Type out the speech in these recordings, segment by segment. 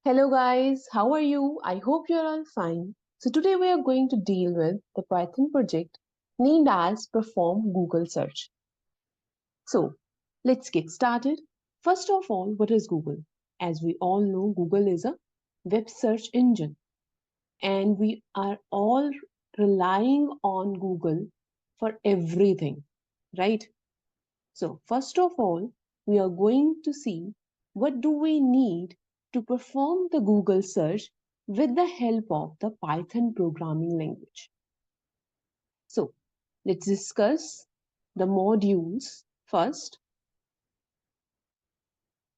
Hello guys, how are you? I hope you're all fine. So today we are going to deal with the Python project named as Perform Google Search. So let's get started. First of all, what is Google? As we all know, Google is a web search engine and we are all relying on Google for everything, right? So first of all, we are going to see what do we need to perform the Google search with the help of the Python programming language. So let's discuss the modules first.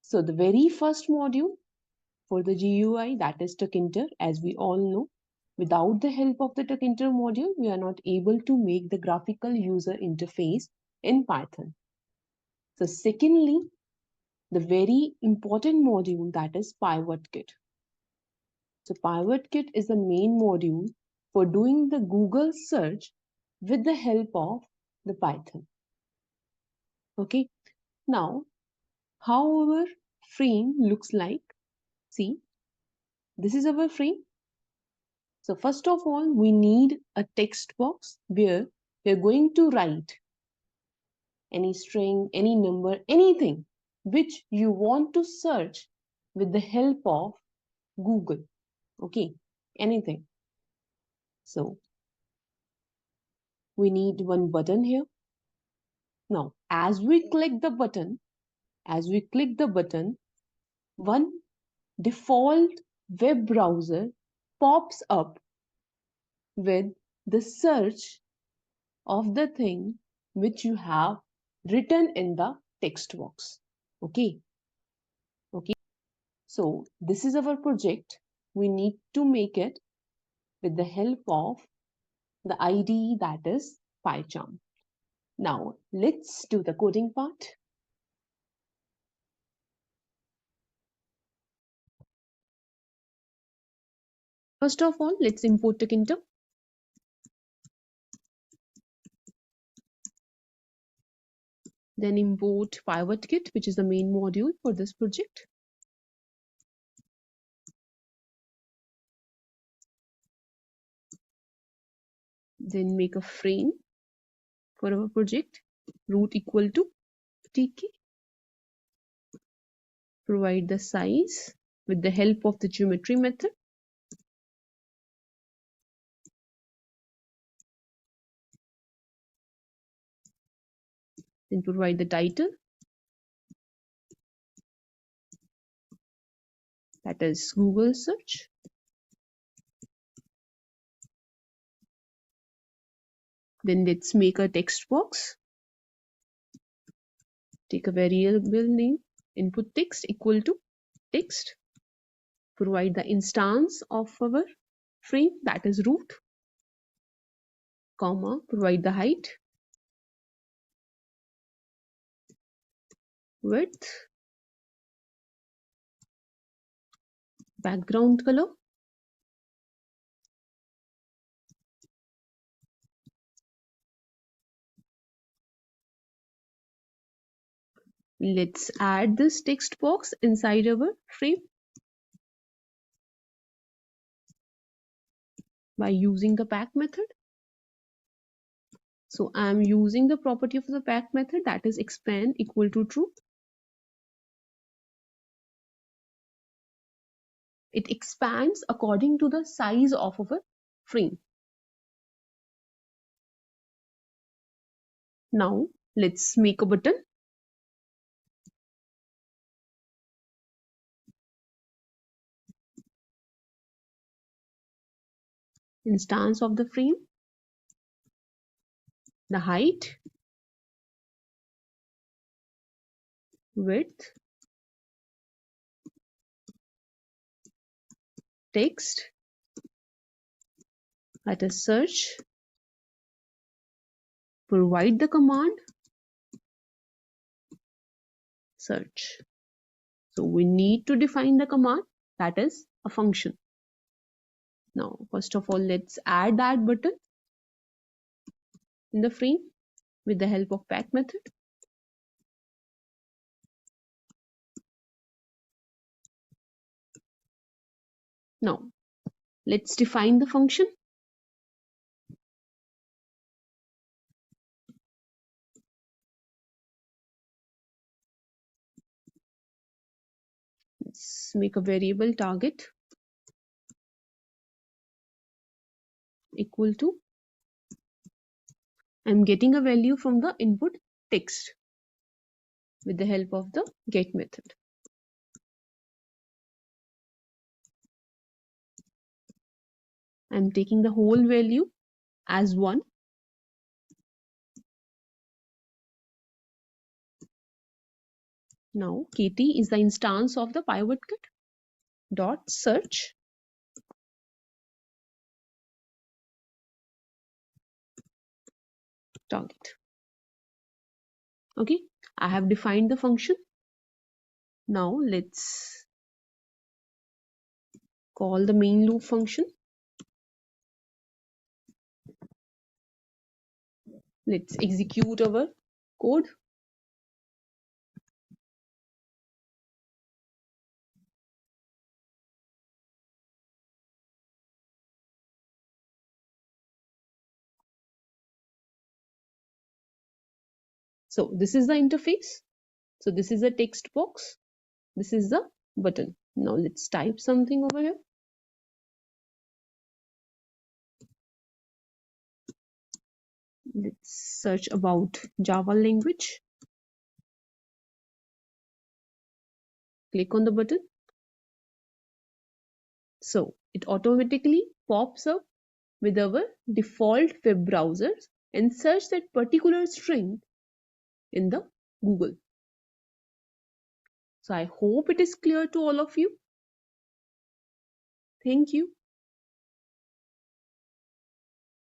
So the very first module for the GUI, that is Tkinter, as we all know. Without the help of the Tkinter module, we are not able to make the graphical user interface in Python. So secondly, the very important module, that is PivotKit. So PivotKit is the main module for doing the Google search with the help of the Python. Okay, now how our frame looks like. See, this is our frame. So first of all, we need a text box where we're going to write any string, any number, anything which you want to search with the help of Google. Okay, anything. So we need one button here. Now, as we click the button, one default web browser pops up with the search of the thing which you have written in the text box. Okay. So this is our project. We need to make it with the help of the IDE, that is PyCharm. Now let's do the coding part. First of all, let's import Tkinter. Then import PivotKit, which is the main module for this project. Then make a frame for our project, root equal to tk. Provide the size with the help of the geometry method. Then provide the title, that is Google search. Then let's make a text box. Take a variable name, input text equal to text. Provide the instance of our frame, that is root, comma, provide the height, width, background color, let's add this text box inside our frame by using the pack method. So I'm using the property of the pack method, that is expand equal to true. It expands according to the size of our frame. Now let's make a button. Instance of the frame, the height, width, text, that is search. Provide the command search. So we need to define the command, that is a function. Now first of all, let's add that button in the frame with the help of pack method. Now, let's define the function. Let's make a variable target equal to, I'm getting a value from the input text with the help of the get method. I'm taking the whole value as 1. Now KT is the instance of the pivot kit dot search target. Okay, I have defined the function. Now let's call the main loop function. Let's execute our code. So this is the interface. So this is a text box. This is the button. Now let's type something over here. Let's search about Java language. Click on the button. So it automatically pops up with our default web browsers and search that particular string in the Google. So I hope it is clear to all of you. Thank you.